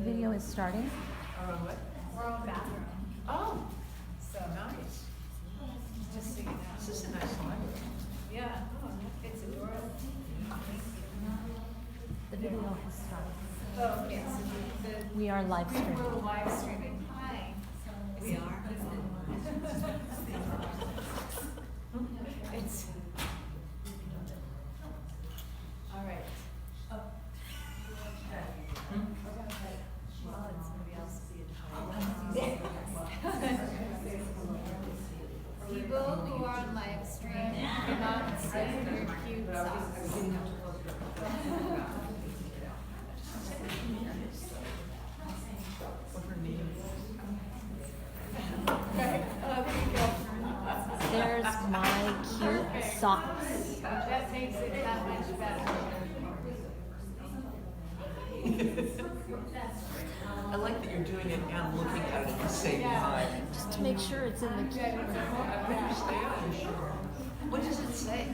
video is starting. What? We're on bathroom. Oh, so nice. Just so you know. This is a nice library. Yeah. Oh, it's adorable. The video has started. Oh, okay. So We are live streaming. we're live streaming. Hi. We are. It's. All right. Well, it's maybe I'll see it. People who are on live stream cannot see your cute socks. What her name There's my cute socks. That makes it that much better. I like that you're doing it and looking at it at the same time. Just to make sure it's in the queue. I understand. What does it say?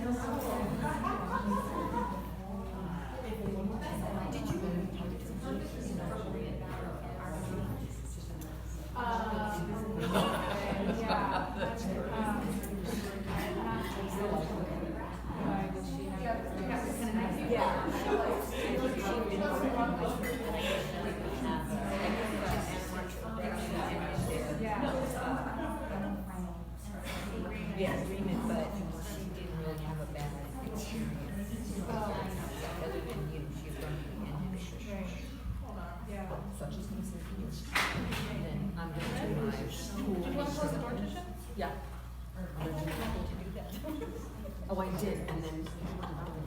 That's great. Yeah, agreement, but she didn't really have a bad experience. Other than you, she's from the end. So I'm just gonna say yes. And then I'm going to my school. Do you want to close the door, Tisha? Yeah. I'm going to my school to do that. Oh, I did, and then I'm going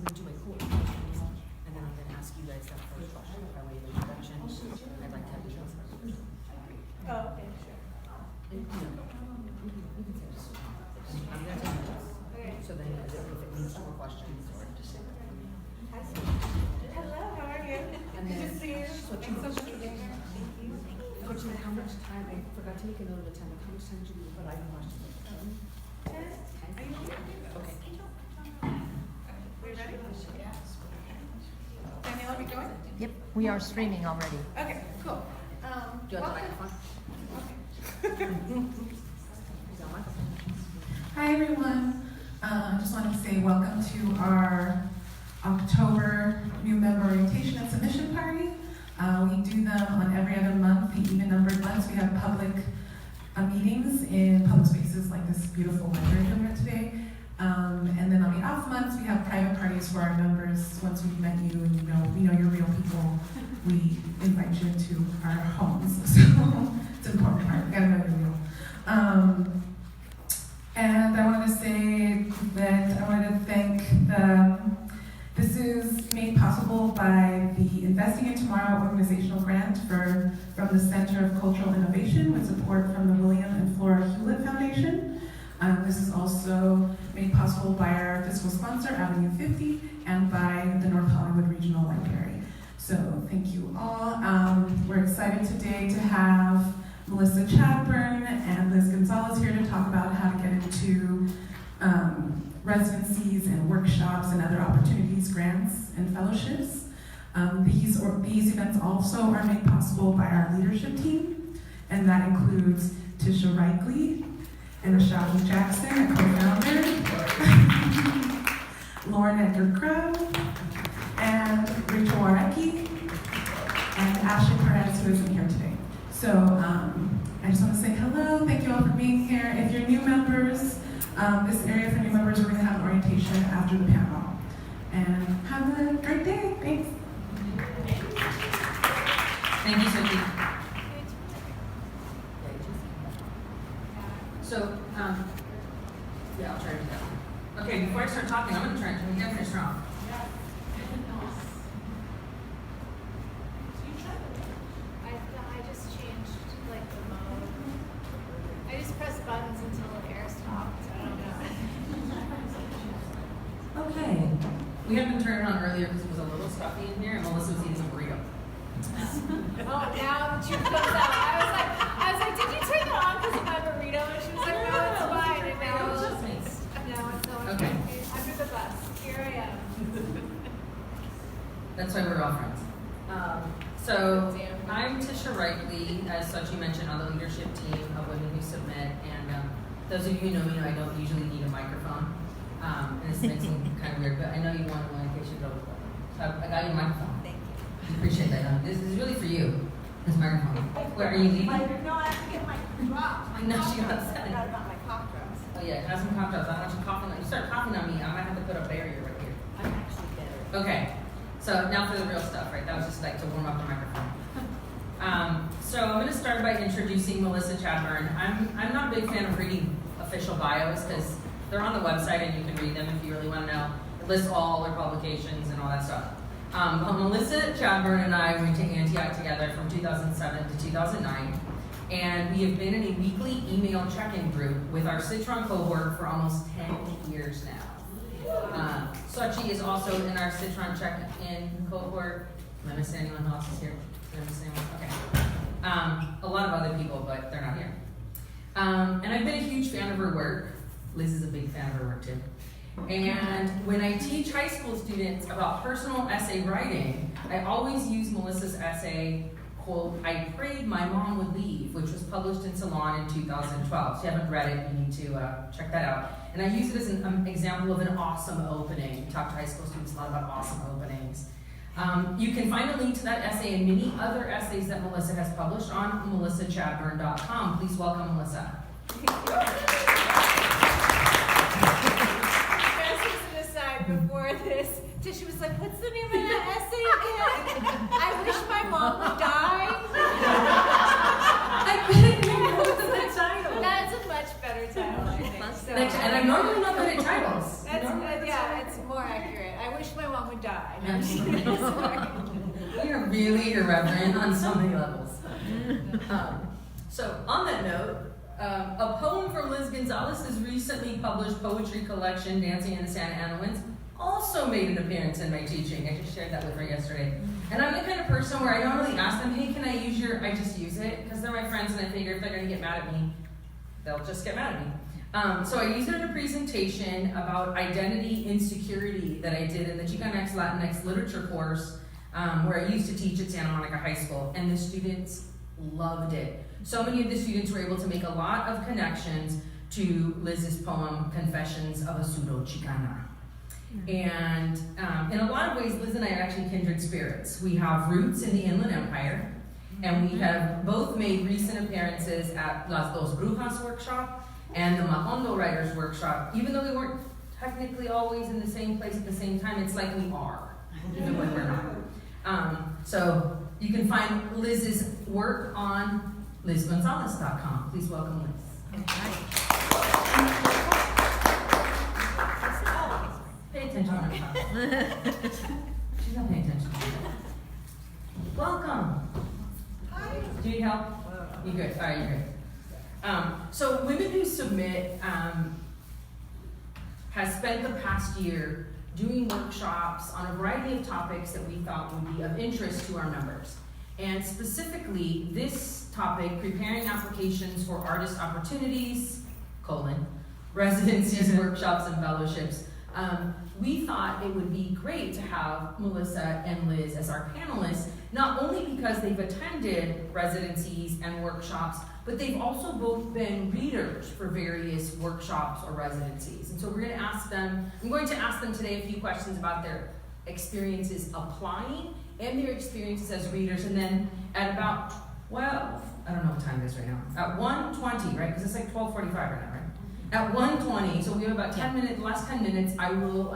to do my cool. And then I'm gonna ask you guys that first question by way of introduction. I'd like to have you guys first. Oh, okay, sure. I'm gonna tell you this. So then if it needs more questions or just say that. Hello, how are you? And then, Good to see you. so Thanks so much for being here. Thank you. Coach, then how much time, I forgot to make a note of the time, like how much time did you, but I can watch this. Are you here? Okay. We ready? Danielle, are we going? Yep, we are streaming already. Okay, cool. Do you want the microphone? Hi everyone. I just wanted to say welcome to our October new member orientation and submission party. We do them on every other month, the even-numbered months. We have public meetings in public spaces like this beautiful library that we're at today. And then on the off months, we have private parties for our members. Once we've met you and we know you're real people, we invite you into our homes. So it's an important part. We gotta know you're real. And I wanted to say that I wanted to thank this is made possible by the Investing in Tomorrow organizational grant from the Center of Cultural Innovation with support from the William and Flora Hewlett Foundation. This is also made possible by our fiscal sponsor, Avenue 50, and by the North Hollywood Regional Library. So thank you all. We're excited today to have Melissa Chadburn and Liz Gonzalez here to talk about how to get into residencies and workshops and other opportunities, grants, and fellowships. These events also are made possible by our leadership team, and that includes Tisha Reichley and Rashadi Jackson, a co-founder, Lauren Edgar Crow, and Rachel Warecki, and Ashley Perez, who isn't here today. So I just want to say hello, thank you all for being here. If you're new members, this area for new members, we're going to have an orientation after the panel. And have a great day, thanks. Thank you, Sophie. So, yeah, I'll try to do that. Okay, before I start talking, I'm going to try and turn the air strong. I just changed like the mode. I just pressed buttons until the air stopped. I don't know. Okay. We had been turned on earlier because it was a little stuffy in here, and Melissa was eating a burrito. Oh, now the truth comes out. I was like, did you turn it on because of my burrito? And she was like, no, it's fine. And now it's Okay. under the bus. Here I am. That's why we're all friends. So I'm Tisha Wrightley, as Sachi mentioned, on the leadership team of Women Who Submit. And those of you who know me know I don't usually need a microphone. And this makes me kind of weird, but I know you want one in case you go. So I got you a microphone. Thank you. I appreciate that. This is really for you, this microphone. Where are you leaving? No, I have to get my drops. No, she got I forgot about my cough drops. Oh yeah, have some cough drops. I don't want you coughing. You start coughing on me, I might have to put a barrier right here. I'm actually better. Okay, so now for the real stuff, right? That was just like to warm up the microphone. So I'm going to start by introducing Melissa Chadburn. I'm not a big fan of reading official bios because they're on the website and you can read them if you really want to know. It lists all their publications and all that stuff. But Melissa Chadburn and I went to Antioch together from 2007 to 2009. And we have been in a weekly email check-in group with our Citron cohort for almost 10 years now. Sachi is also in our Citron check-in cohort. Am I missing anyone else is here? Did I miss anyone? Okay. A lot of other people, but they're not here. And I've been a huge fan of her work. Liz is a big fan of her work too. And when I teach high school students about personal essay writing, I always use Melissa's essay, quote, "I prayed my mom would leave," which was published in Salon in 2012. If you haven't read it, you need to check that out. And I use it as an example of an awesome opening. We talk to high school students a lot about awesome openings. You can find a link to that essay and many other essays that Melissa has published on melissachadburn.com. Please welcome Melissa. Before this, Tisha was like, "What's the name of that essay again? I wish my mom would die." I couldn't remember the title. That's a much better title, I think. So, And I'm normally not good at titles. It's more accurate. I wish my mom would die. No, You're really irreverent on so many levels. So on that note, a poem from Liz Gonzalez's recently published poetry collection, Dancing in the Santa Ana Winds, also made an appearance in my teaching. I just shared that with her yesterday. And I'm the kind of person where I don't really ask them, "Hey, can I use your," I just use it, because they're my friends and I figure if they're gonna get mad at me, they'll just get mad at me. So I used it in a presentation about identity insecurity that I did in the Chicanx Latinx literature course, where I used to teach at Santa Monica High School, and the students loved it. So many of the students were able to make a lot of connections to Liz's poem, Confessions of a Pseudo-Chicana. And in a lot of ways, Liz and I are actually kindred spirits. We have roots in the Inland Empire, and we have both made recent appearances at Las Dos Brujas workshop and the Mahondo Writers workshop. Even though we weren't technically always in the same place at the same time, it's like we are, even when we're not. So you can find Liz's work on lizgonzalez.com. Please welcome Liz. Pay attention when I'm talking. She's not paying attention. Welcome. Hi. Do you need help? You good? All right, you're good. So Women Who Submit has spent the past year doing workshops on a variety of topics that we thought would be of interest to our members. And specifically, this topic, preparing applications for artist opportunities, residencies, workshops, and fellowships, we thought it would be great to have Melissa and Liz as our panelists, not only because they've attended residencies and workshops, but they've also both been readers for various workshops or residencies. And so I'm going to ask them today a few questions about their experiences applying and their experiences as readers. And then at about, I don't know what time it is right now. At 1:20, right? Because it's like 12:45 right now, right? At 1:20, so we have about 10 minutes, last 10 minutes, I will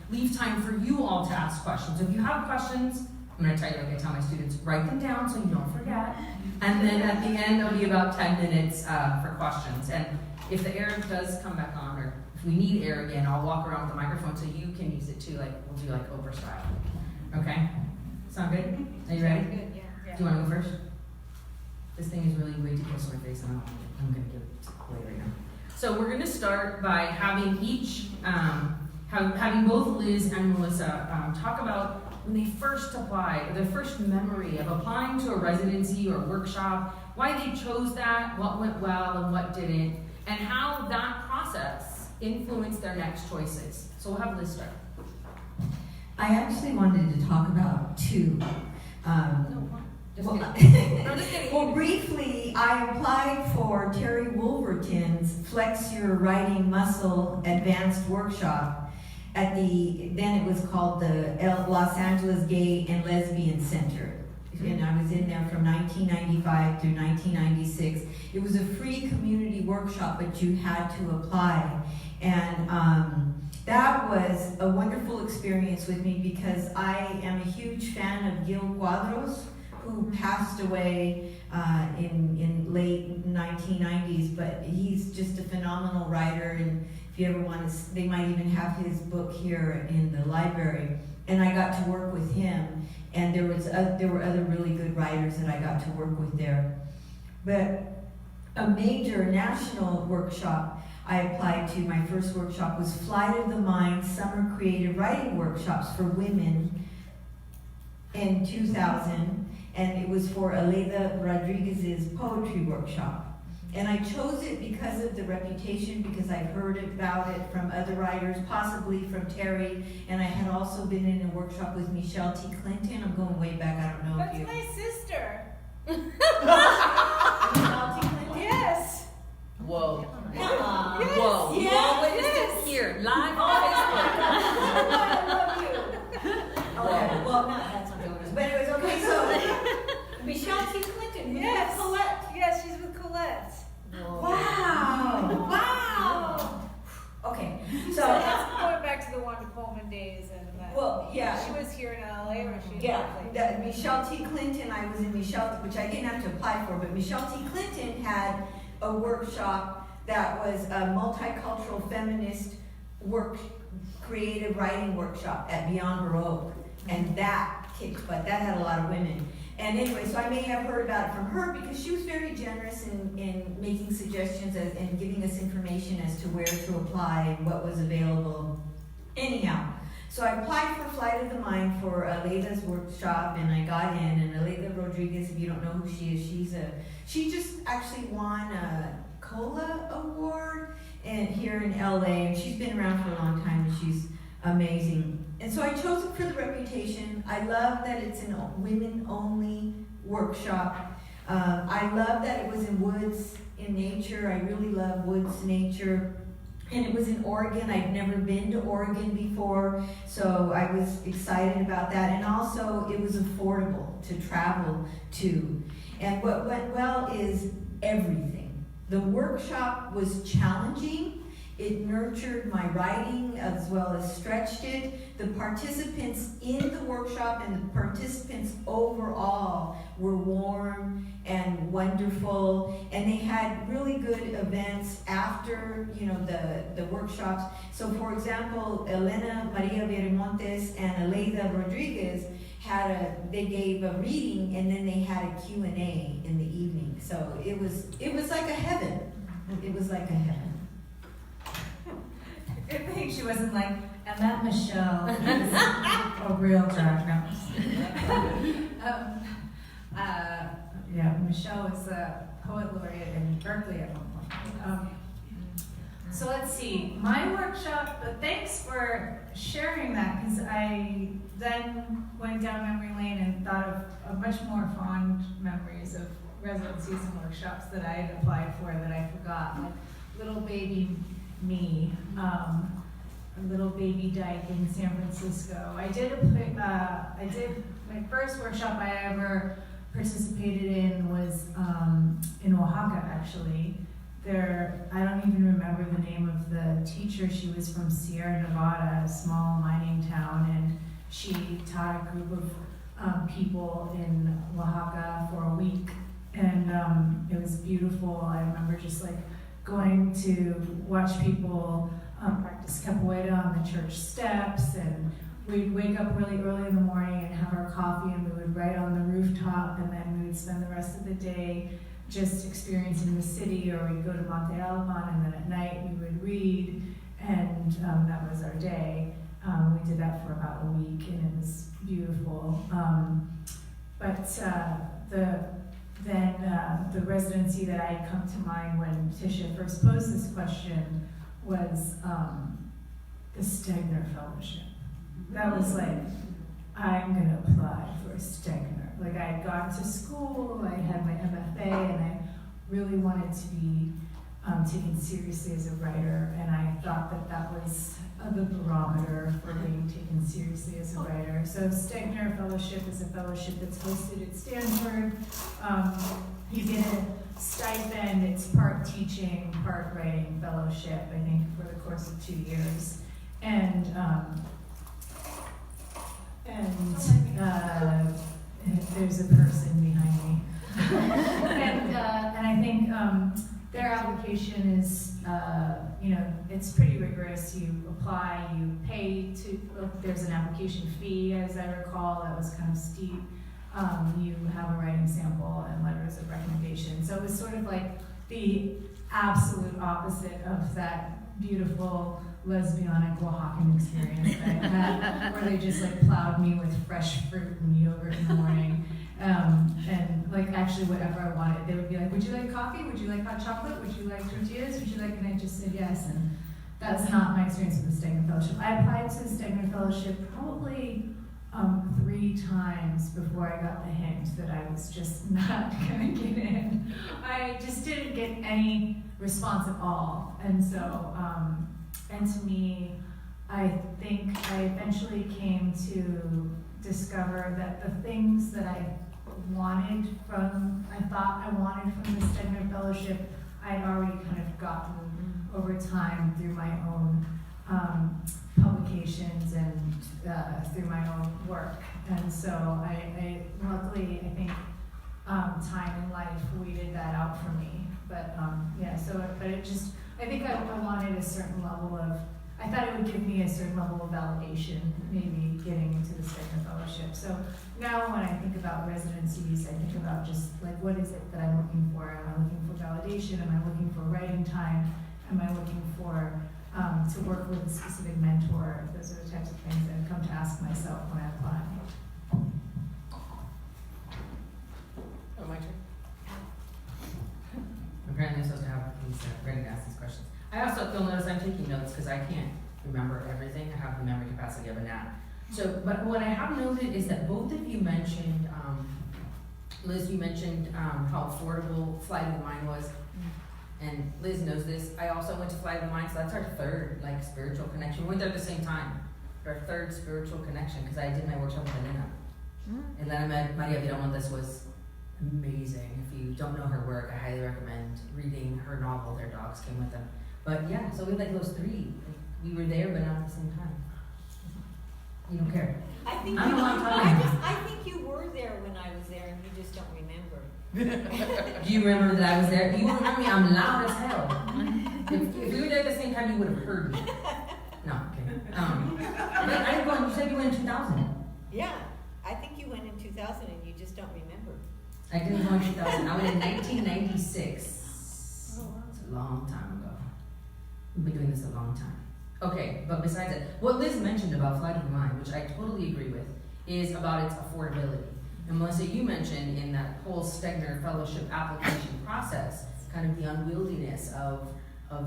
leave time for you all to ask questions. So if you have questions, I'm going to tell you, like I tell my students, write them down so you don't forget. And then at the end, there'll be about 10 minutes for questions. And if the air does come back on, or if we need air again, I'll walk around with the microphone so you can use it too, like we'll do like Oprah style. Okay? Sound good? Are you ready? Good, yeah. Do you want to go first? This thing is really way too close to my face, and I'm going to give it away right now. So we're going to start by having having both Liz and Melissa talk about when they first applied, or their first memory of applying to a residency or workshop, why they chose that, what went well and what didn't, and how that process influenced their next choices. So we'll have Liz start. I actually wanted to talk about two, Just Well, kidding. I'm just kidding. Well, briefly, I applied for Terry Wolverton's Flex Your Writing Muscle Advanced Workshop at then it was called the Los Angeles Gay and Lesbian Center. And I was in there from 1995 through 1996. It was a free community workshop, but you had to apply. And that was a wonderful experience with me because I am a huge fan of Gil Cuadros, who passed away in late 1990s, but he's just a phenomenal writer, and if you ever want to, they might even have his book here in the library. And I got to work with him, and there were other really good writers that I got to work with there. But a major national workshop I applied to, my first workshop was Flight of the Mind Summer Creative Writing Workshops for Women in 2000. And it was for Aleida Rodriguez's poetry workshop. And I chose it because of the reputation, because I've heard about it from other writers, possibly from Terry, and I had also been in a workshop with Michelle T. Clinton. I'm going way back, I don't know That's if you... my sister. Michelle T. Clinton? Yes. Whoa. Yes. Whoa. Yes. Whoa, witness it here, live on Facebook. I love you. Okay, well, that's not yours. But anyways, okay, so... Michelle T. Clinton, Yes. Colette. Yes, she's with Colette. Wow! Wow! Okay, So so... that's going back to the Wanda Coleman days and that. Well, yeah. She was here in LA, or she? Yeah, Michelle T. Clinton, I was in Michelle, which I didn't have to apply for, but Michelle T. Clinton had a workshop that was a multicultural feminist creative writing workshop at Beyond Baroque, and that kicked butt. That had a lot of women. And anyway, so I may have heard about it from her because she was very generous in making suggestions and giving us information as to where to apply and what was available. Anyhow, so I applied for Flight of the Mind for Aleida's workshop, and I got in. And Aleida Rodriguez, if you don't know who she is, she just actually won a COLA award here in LA, and she's been around for a long time, and she's amazing. And so I chose it for the reputation. I love that it's a women-only workshop. I love that it was in woods, in nature. I really love woods, nature. And it was in Oregon. I'd never been to Oregon before, so I was excited about that. And also, it was affordable to travel to. And what went well is everything. The workshop was challenging. It nurtured my writing as well as stretched it. The participants in the workshop and the participants overall were warm and wonderful, and they had really good events after, the workshops. So for example, Elena Maria Viramontes and Aleida Rodriguez they gave a reading, and then they had a Q&A in the evening. So it was like a heaven. It was like a heaven. Good thing she wasn't like, and that Michelle is a real drag. Yeah, Michelle was a poet laureate in Berkeley at one point. So let's see, my workshop, but thanks for sharing that, because I then went down memory lane and thought of much more fond memories of residencies and workshops that I had applied for that I forgot, like Little Baby Me, a Little Baby Dyke in San Francisco. I did my first workshop I ever participated in was in Oaxaca, actually. I don't even remember the name of the teacher. She was from Sierra Nevada, a small mining town, and she taught a group of people in Oaxaca for a week, and it was beautiful. I remember just like going to watch people practice capoeira on the church steps, and we'd wake up really early in the morning and have our coffee, and we would write on the rooftop, and then we would spend the rest of the day just experiencing the city, or we'd go to Monte Alban, and then at night we would read, and that was our day. We did that for about a week, and it was beautiful. The residency that I had come to mind when Tisha first posed this question was the Stegner Fellowship. That was like, I'm gonna apply for Stegner. I had gone to school, I had my MFA, and I really wanted to be taken seriously as a writer, and I thought that that was the barometer for being taken seriously as a writer. So Stegner Fellowship is a fellowship that's hosted at Stanford. You get a stipend, it's part teaching, part writing fellowship, I think, for the course of 2 years. And there's a person behind me. And I think their application is, it's pretty rigorous. You apply, you pay there's an application fee, as I recall, that was kind of steep. You have a writing sample and letters of recommendation. So it was sort of like the absolute opposite of that beautiful lesbianic Oaxacan experience that I had, where they just like plowed me with fresh fruit and yogurt in the morning. And like actually whatever I wanted. They would be like, would you like coffee? Would you like hot chocolate? Would you like tortillas? Would you like, and I just said yes. And that's not my experience with the Stegner Fellowship. I applied to the Stegner Fellowship probably 3 times before I got the hint that I was just not gonna get in. I just didn't get any response at all. And so, and to me, I think I eventually came to discover that the things that I thought I wanted from the Stegner Fellowship, I had already kind of gotten over time through my own publications and through my own work. And so I luckily, I think time in life weeded that out for me. But but it just, I think I wanted a certain level of, I thought it would give me a certain level of validation, maybe getting into the Stegner Fellowship. So now when I think about residencies, I think about just like, what is it that I'm looking for? Am I looking for validation? Am I looking for writing time? Am I looking for to work with a specific mentor? Those are the types of things I've come to ask myself when I apply. Oh, my turn. Apparently I'm supposed to have these ready to ask these questions. I also, you'll notice I'm taking notes because I can't remember everything. I have the memory capacity of a gnat. So, but what I have noted is that both of you mentioned, Liz, you mentioned how affordable Flight of the Mind was. And Liz knows this. I also went to Flight of the Mind, so that's our third spiritual connection. We went there at the same time. Our third spiritual connection, because I did my workshop with Elena. And then I met Maria Viramontes, was amazing. If you don't know her work, I highly recommend reading her novel. Their dogs came with them. But yeah, so we like those 3. We were there, but not at the same time. You don't care. I think I don't know what I'm talking about. I think you were there when I was there, and you just don't remember. Do you remember that I was there? You remember me? I'm loud as hell. If we were there at the same time, you would have heard me. No, okay. But I didn't go. You said you went in 2000. Yeah, I think you went in 2000, and you just don't remember. I didn't go in 2000. I went in 1996. Oh, wow. It's a long time ago. We've been doing this a long time. Okay, but besides that, what Liz mentioned about Flight of the Mind, which I totally agree with, is about its affordability. And Melissa, you mentioned in that whole Stegner Fellowship application process, kind of the unwieldiness of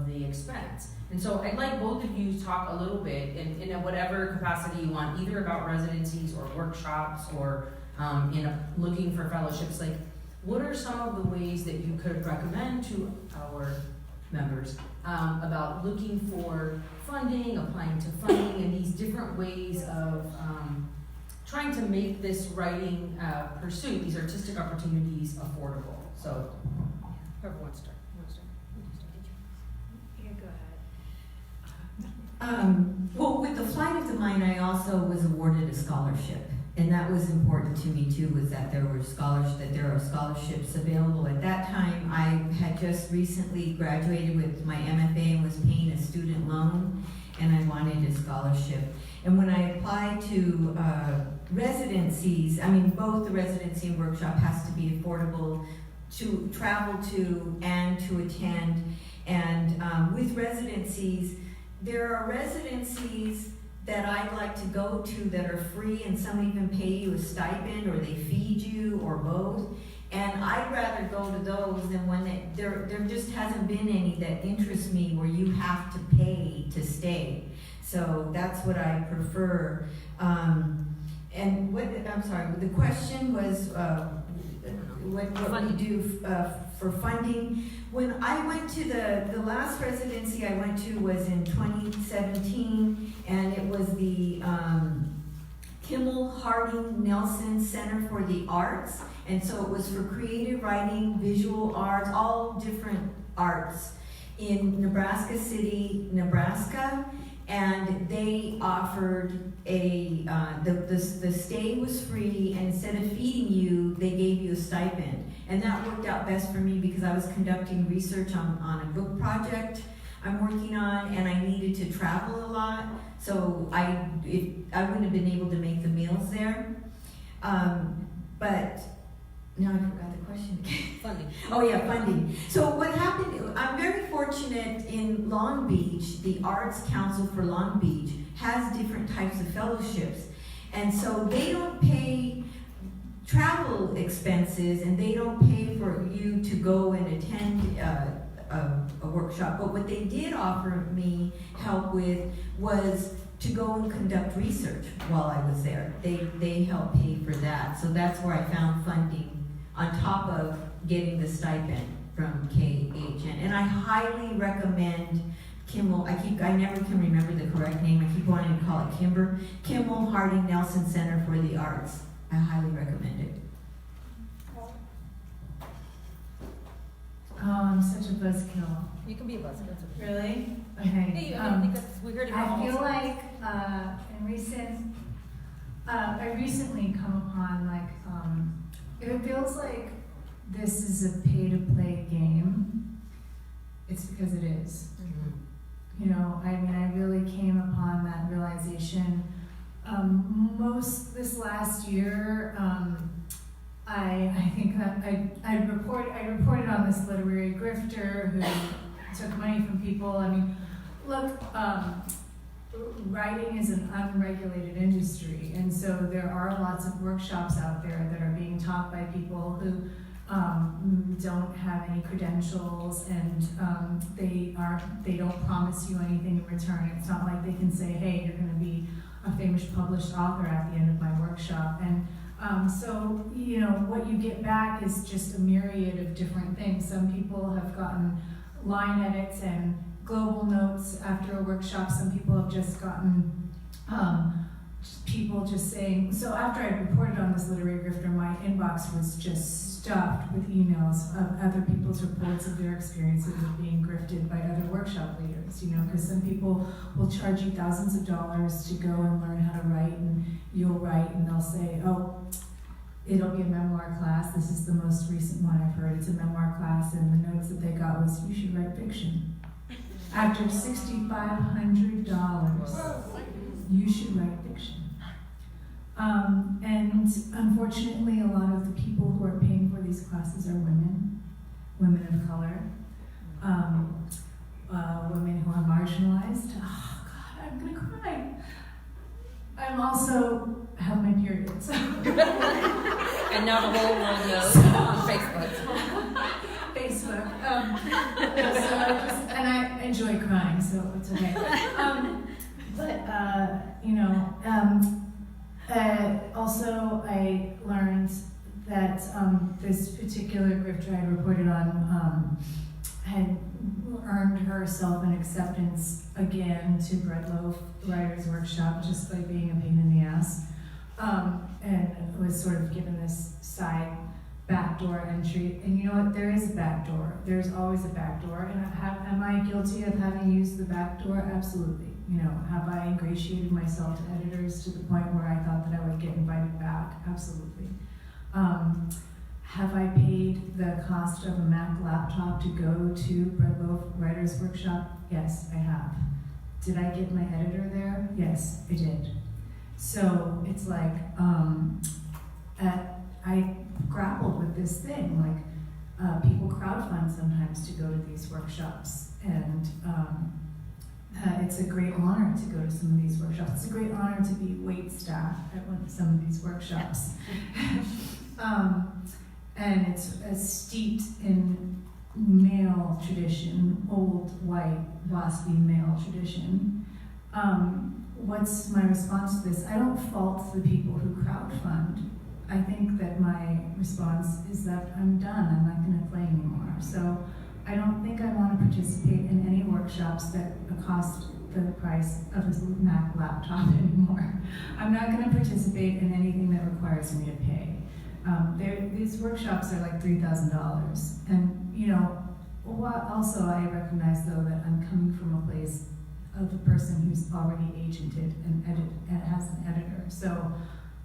the expense. And so I'd like both of you to talk a little bit in whatever capacity you want, either about residencies or workshops or looking for fellowships. Like, what are some of the ways that you could recommend to our members about looking for funding, applying to funding, and these different ways of trying to make this writing pursuit, these artistic opportunities, affordable? So, whoever wants to start. Yeah, go ahead. Well, with the Flight of the Mind, I also was awarded a scholarship, and that was important to me too. Was that there are scholarships available. At that time, I had just recently graduated with my MFA and was paying a student loan, and I wanted a scholarship. And when I applied to residencies, I mean, both the residency and workshop has to be affordable to travel to and to attend. And with residencies, there are residencies that I'd like to go to that are free, and some even pay you a stipend, or they feed you, or both. And I'd rather go to those than when there just hasn't been any that interest me where you have to pay to stay. So that's what I prefer. And what, I'm sorry, the question was, what we do for funding. When I went to the last residency I went to was in 2017, and it was the Kimmel Harding Nelson Center for the Arts. And so it was for creative writing, visual arts, all different arts in Nebraska City, Nebraska. And they offered the stay was free, and instead of feeding you, they gave you a stipend. And that worked out best for me because I was conducting research on a book project I'm working on, and I needed to travel a lot. So I wouldn't have been able to make the meals there. But now I forgot the question again. Funding. Oh yeah, funding. So what happened, I'm very fortunate in Long Beach, the Arts Council for Long Beach has different types of fellowships. And so they don't pay travel expenses, and they don't pay for you to go and attend a workshop. But what they did offer me help with was to go and conduct research while I was there. They helped pay for that. So that's where I found funding on top of getting the stipend from KHN. And I highly recommend Kimmel, I never can remember the correct name, I keep wanting to call it Kimmel Harding Nelson Center for the Arts. I highly recommend it. Oh, I'm such a buzzkill. You can be a buzzkill. That's okay. Really? Hey, Okay. I think that's, we heard it from I feel all like I recently come upon if it feels like this is a pay-to-play game, it's because it is. Mm-hmm. You know, I mean, I really came upon that realization this last year. I think that I reported on this literary grifter who took money from people. I mean, look, writing is an unregulated industry, and so there are lots of workshops out there that are being taught by people who don't have any credentials, and they don't promise you anything in return. It's not like they can say, hey, you're going to be a famous published author at the end of my workshop. And so, you know, what you get back is just a myriad of different things. Some people have gotten line edits and global notes after a workshop. Some people have just gotten people just saying, so after I reported on this literary grifter, my inbox was just stuffed with emails of other people's reports of their experiences of being grifted by other workshop leaders, you know, because some people will charge you thousands of dollars to go and learn how to write, and you'll write and they'll say, oh, it'll be a memoir class. This is the most recent one I've heard. It's a memoir class, and the notes that they got was, you should write fiction. After $6,500, you should write fiction. And unfortunately, a lot of the people who are paying for these classes are women of color, women who are marginalized. Oh God, I'm gonna cry. I'm also have my periods. And now the whole world knows on Facebook. And I enjoy crying, so it's okay. Also I learned that this particular grifter I reported on had earned herself an acceptance again to Breadloaf Writers Workshop just by being a pain in the ass, and was sort of given this side backdoor entry. And you know what? There is a backdoor. There's always a backdoor. And am I guilty of having used the backdoor? Absolutely. You know, have I ingratiated myself to editors to the point where I thought that I would get invited back? Absolutely. Have I paid the cost of a Mac laptop to go to Breadloaf Writers Workshop? Yes, I have. Did I get my editor there? Yes, I did. So it's like, I grappled with this thing, like people crowdfund sometimes to go to these workshops, and it's a great honor to go to some of these workshops. It's a great honor to be wait staff at some of these workshops. And it's steeped in male tradition, old, white, waspy male tradition. what's my response to this? I don't fault the people who crowdfund. I think that my response is that I'm done. I'm not going to play anymore. So I don't think I want to participate in any workshops that cost the price of a Mac laptop anymore. I'm not going to participate in anything that requires me to pay. These workshops are like $3,000. And, you know, also I recognize, though, that I'm coming from a place of a person who's already agented and has an editor. So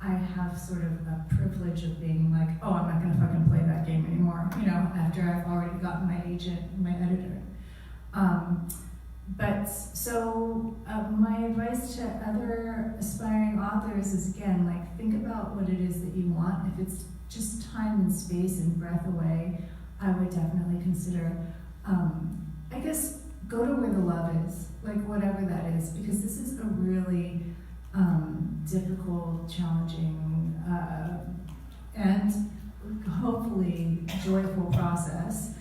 I have sort of a privilege of being like, oh, I'm not going to fucking play that game anymore, you know, after I've already gotten my agent and my editor. My advice to other aspiring authors is, again, like, think about what it is that you want. If it's just time and space and breath away, I would definitely consider, I guess, go to where the love is, like whatever that is, because this is a really difficult, challenging, and hopefully joyful process.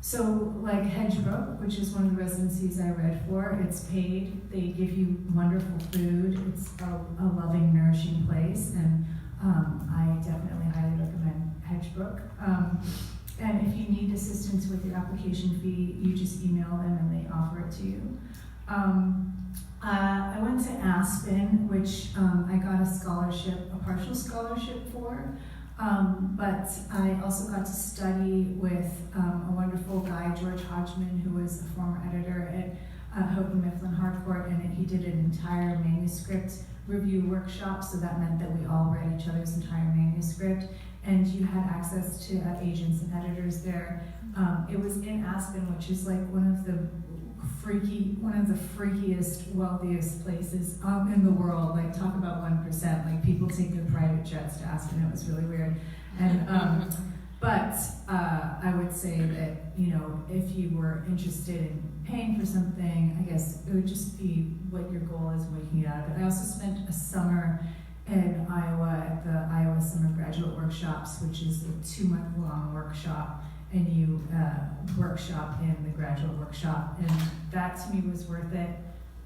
So like Hedgebrook, which is one of the residencies I read for, it's paid, they give you wonderful food, it's a loving, nourishing place, and I definitely highly recommend Hedgebrook. And if you need assistance with your application fee, you just email them and they offer it to you. I went to Aspen, which I got a scholarship, a partial scholarship for. But I also got to study with a wonderful guy, George Hodgman, who was a former editor at Houghton Mifflin Harcourt, and he did an entire manuscript review workshop, so that meant that we all read each other's entire manuscript, and you had access to agents and editors there. It was in Aspen, which is like one of the freakiest, wealthiest places in the world. Like, talk about 1%. Like, people take their private jets to Aspen. It was really weird. And but I would say that, you know, if you were interested in paying for something, I guess it would just be what your goal is, making it out of it. I also spent a summer in Iowa at the Iowa Summer Graduate Workshops, which is a 2-month-long workshop, and you workshop in the graduate workshop, and that to me was worth it.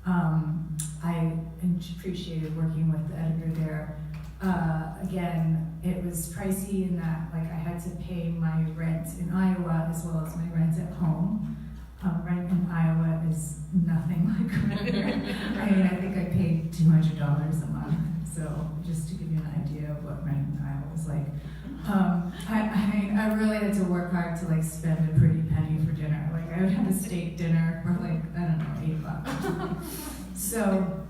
I appreciated working with the editor there. Again, it was pricey in that, like, I had to pay my rent in Iowa as well as my rent at home. Rent in Iowa is nothing like rent here. I mean, I think I paid $200 a month. So just to give you an idea of what rent in Iowa was like. I really had to work hard to like spend a pretty penny for dinner. Like, I would have a steak dinner for like, I don't know, $8. So,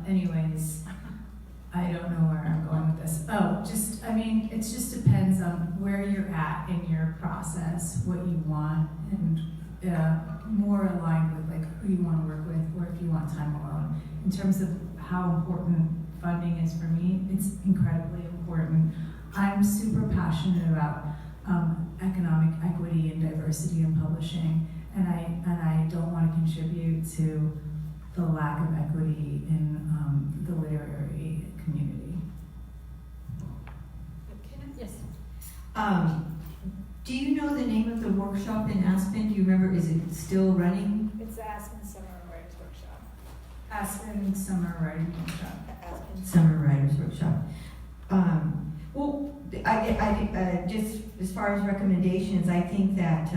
anyways, I don't know where I'm going with this. It just depends on where you're at in your process, what you want, and more aligned with like who you want to work with, or if you want time alone. In terms of how important funding is for me, it's incredibly important. I'm super passionate about economic equity and diversity in publishing, and I don't want to contribute to the lack of equity in the literary community. Yes. Do you know the name of the workshop in Aspen? Do you remember? Is it still running? It's the Aspen Summer Writers Workshop. Aspen Summer Writing Workshop. Summer Writers Workshop. Well, I just as far as recommendations, I think that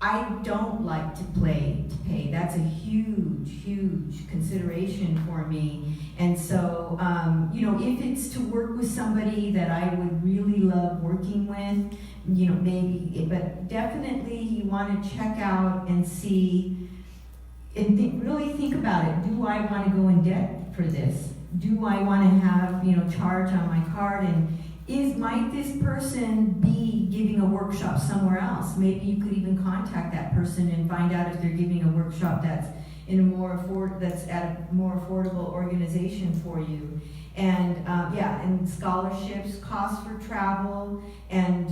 I don't like to pay. That's a huge consideration for me. And so, if it's to work with somebody that I would really love working with, maybe, but definitely you want to check out and see, and really think about it. Do I want to go in debt for this? Do I want to have, charge on my card? And might this person be giving a workshop somewhere else? Maybe you could even contact that person and find out if they're giving a workshop that's in a that's at a more affordable organization for you. And and scholarships, costs for travel, and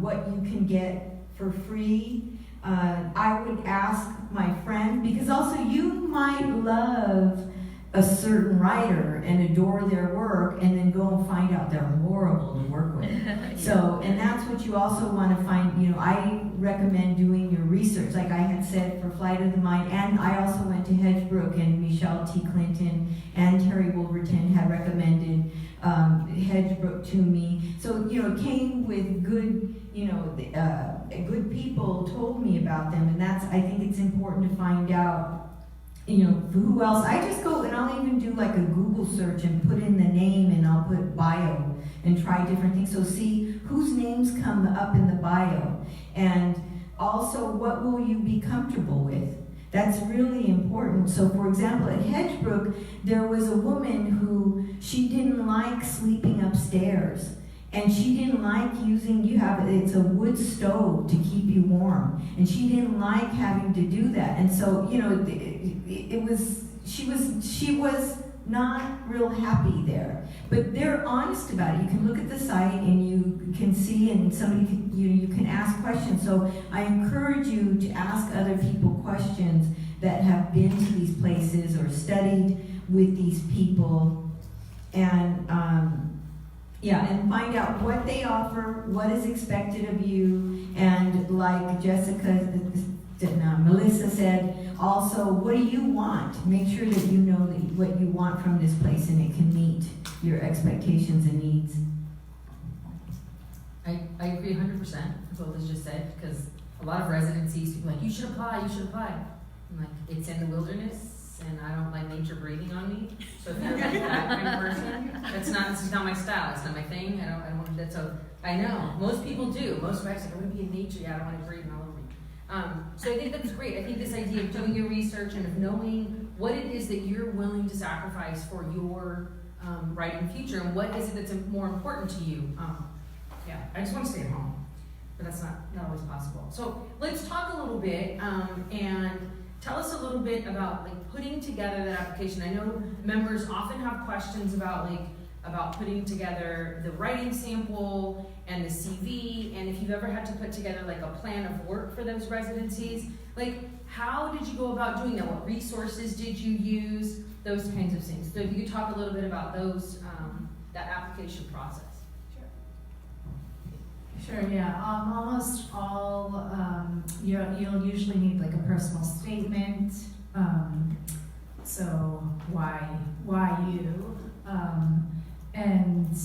what you can get for free. I would ask my friend, because also you might love a certain writer and adore their work, and then go and find out out, they're horrible to work with. So, and that's what you also want to find, I recommend doing your research, like I had said for Flight of the Mind, and I also went to Hedgebrook, and Michelle T. Clinton and Terry Wolverton had recommended Hedgebrook to me. So, it came with good, good people told me about them, and I think it's important to find out, who else. I just go and I'll even do like a Google search and put in the name, and I'll put bio and try different things. So see whose names come up in the bio, and also what will you be comfortable with. That's really important. So for example, at Hedgebrook, there was a woman who, she didn't like sleeping upstairs. And she didn't like using, it's a wood stove to keep you warm. And she didn't like having to do that. And so, she was not real happy there. But they're honest about it. You can look at the site and you can see, and somebody can, you can ask questions. So I encourage you to ask other people questions that have been to these places or studied with these people. And, and find out what they offer, what is expected of you, and like Melissa said, also, what do you want? Make sure that you know what you want from this place, and it can meet your expectations and needs. I agree 100% with what Liz just said, because a lot of residencies, people are like, you should apply. I'm like, it's in the wilderness, and I don't like nature breathing on me. So if you're like that kind of person, this is not my style. It's not my thing. I don't want that. So I know most people do. Most guys are going to be in nature. Yeah, I don't want it breathing all over me. So I think that's great. I think this idea of doing your research and of knowing what it is that you're willing to sacrifice for your writing future, and what is it that's more important to you. I just want to stay at home, but that's not always possible. So let's talk a little bit and tell us a little bit about putting together that application. I know members often have questions about putting together the writing sample and the CV, and if you've ever had to put together a plan of work for those residencies, how did you go about doing that? What resources did you use? Those kinds of things. So if you could talk a little bit about those, that application process. Sure, yeah. Almost all, you'll usually need a personal statement. So why you? And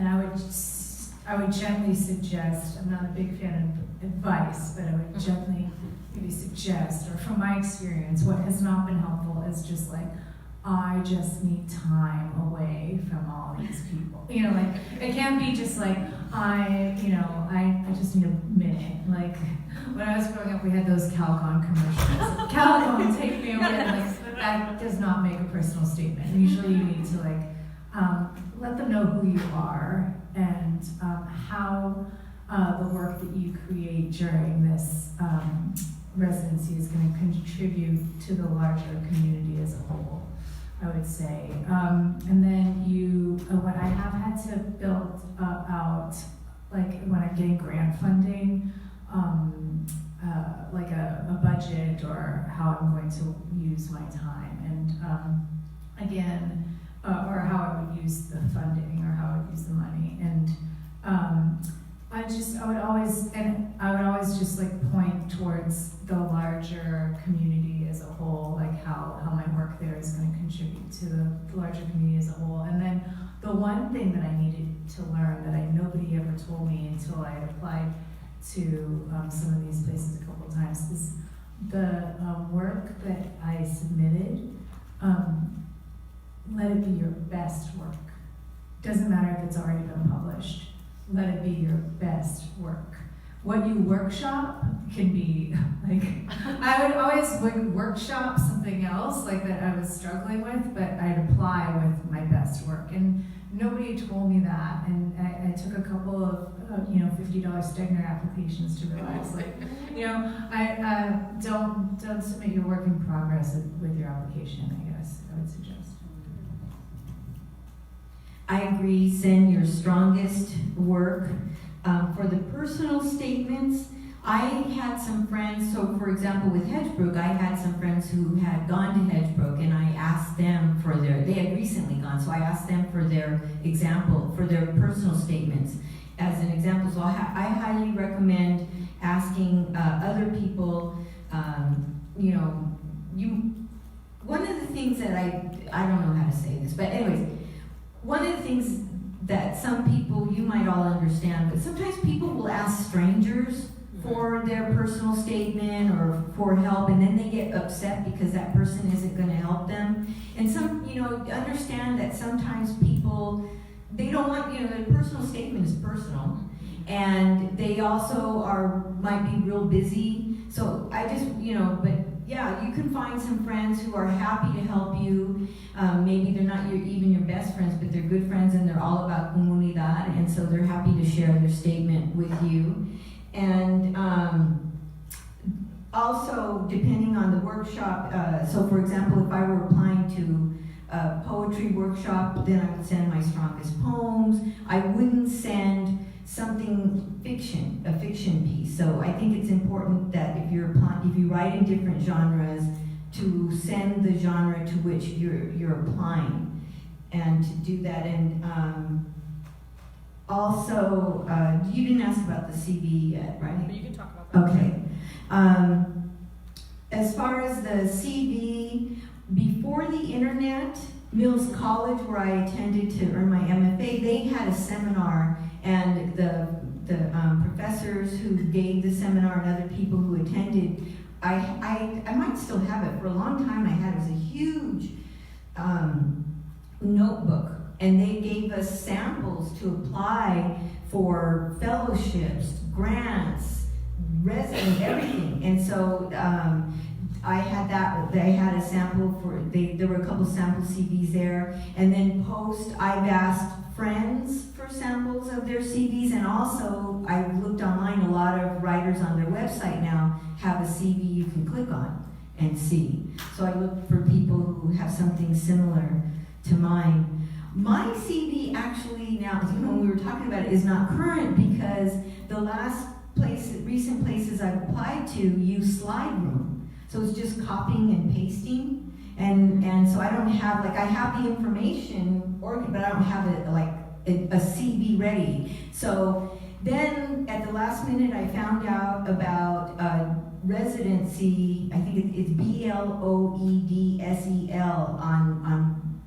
I would gently suggest, I'm not a big fan of advice, but I would gently maybe suggest, or from my experience, what has not been helpful is just I just need time away from all these people. It can't be just I just need a minute. When I was growing up, we had those Calgon commercials. Calgon, take me away. That does not make a personal statement. Usually you need to let them know who you are and how the work that you create during this residency is going to contribute to the larger community as a whole, I would say. And then what I have had to build out, when I'm getting grant funding, a budget or how I'm going to use my time, and or how I would use the funding or how I would use the money, and I would always just point towards the larger community as a whole, how my work there is going to contribute to the larger community as a whole. And then the one thing that I needed to learn that nobody ever told me until I had applied to some of these places a couple of times is the work that I submitted, let it be your best work. Doesn't matter if it's already been published. Let it be your best work. What you workshop can be I would always workshop something else that I was struggling with, but I'd apply with my best work. And nobody told me that, and I took a couple of $50 Stegner applications to realize don't submit your work in progress with your application, I guess I would suggest. I agree, send your strongest work. For the personal statements, I had some friends, so for example with Hedgebrook, I had some friends who had gone to Hedgebrook, and I asked them for they had recently gone, so I asked them for their example, for their personal statements as an example. So I highly recommend asking other people, one of the things that I don't know how to say this, but anyways, one of the things that some people, you might all understand, but sometimes people will ask strangers for their personal statement or for help, and then they get upset because that person isn't going to help them. And understand that sometimes people, they don't want, their personal statement is personal, and they also might be real busy. So I just, but yeah, you can find some friends who are happy to help you. Maybe they're not even your best friends, but they're good friends, and they're all about comunidad, and so they're happy to share their statement with you. And also, depending on the workshop, so for example, if I were applying to a poetry workshop, then I would send my strongest poems. I wouldn't send something a fiction piece. So I think it's important that if you write in different genres, to send the genre to which you're applying, and to do that. And also, you didn't ask about the CV yet, right? But you can talk about that. Okay. As far as the CV, before the internet, Mills College, where I attended to earn my MFA, they had a seminar, and the professors who gave the seminar and other people who attended, I might still have it. For a long time I had it. It was a huge notebook, and they gave us samples to apply for fellowships, grants, residence, everything. And so I had that. They had a sample there were a couple sample CVs there, and then I've asked friends for samples of their CVs, and also I've looked online. A lot of writers on their website now have a CV you can click on and see. So I looked for people who have something similar to mine. My CV actually now, when we were talking about it, is not current because the recent places I've applied to use SlideRoom. So it's just copying and pasting. And so I don't have, I have the information, but I don't have a CV ready. So then at the last minute I found out about Residency. I think it's BLOEDSEL on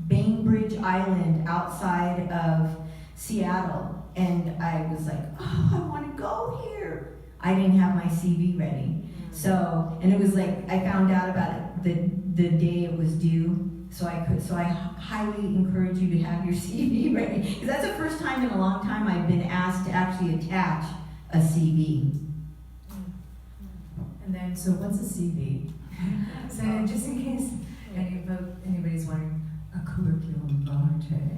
Bainbridge Island outside of Seattle. And I was like, oh, I want to go here. I didn't have my CV ready. So, and it was I found out about it the day it was due. So I highly encourage you to have your CV ready. Because that's the first time in a long time I've been asked to actually attach a CV. And then, so what's a CV? So just in case anybody's wondering, a curriculum vitae.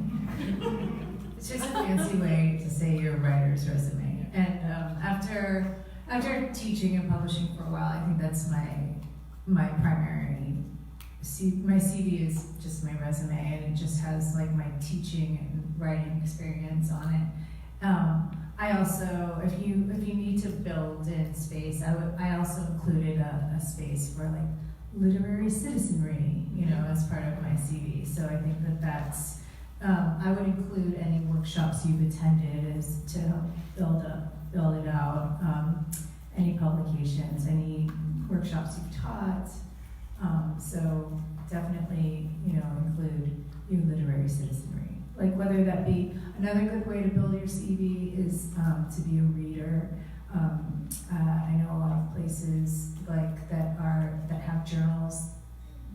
It's just a fancy way to say your writer's resume. And after teaching and publishing for a while, I think that's my primary. My CV is just my resume, and it just has my teaching and writing experience on it. I also, if you need to build in space, I also included a space for literary citizenry, as part of my CV. So I think that's I would include any workshops you've attended as to help build it out. Any publications, any workshops you've taught. So definitely, include your literary citizenry. Whether that be, another good way to build your CV is to be a reader. I know a lot of places that have journals,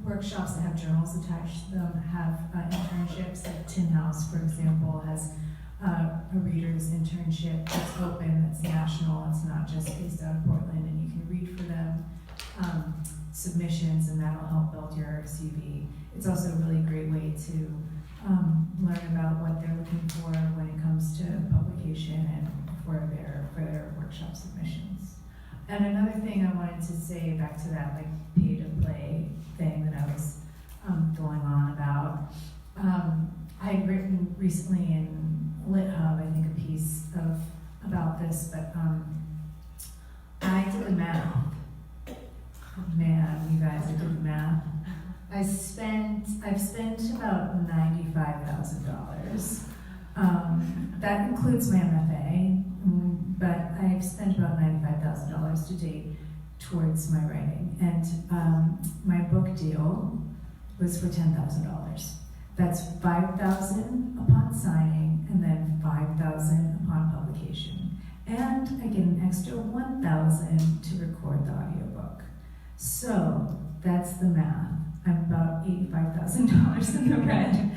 workshops that have journals attached to them have internships. Tin House, for example, has a reader's internship that's open, that's national. It's not just based out of Portland, and you can read for them submissions, and that'll help build your CV. It's also a really great way to learn about what they're looking for when it comes to publication and for their workshop submissions. And another thing I wanted to say back to that pay to play thing that I was going on about. I had written recently in Lit Hub, I think, a piece about this, but I did the math. Man, you guys, I did the math. I've spent about $95,000. That includes my MFA, but I've spent about $95,000 to date towards my writing. And my book deal was for $10,000. That's $5,000 upon signing, and then $5,000 upon publication. And I get an extra $1,000 to record the audiobook. So that's the math. I'm about $85,000 in the red.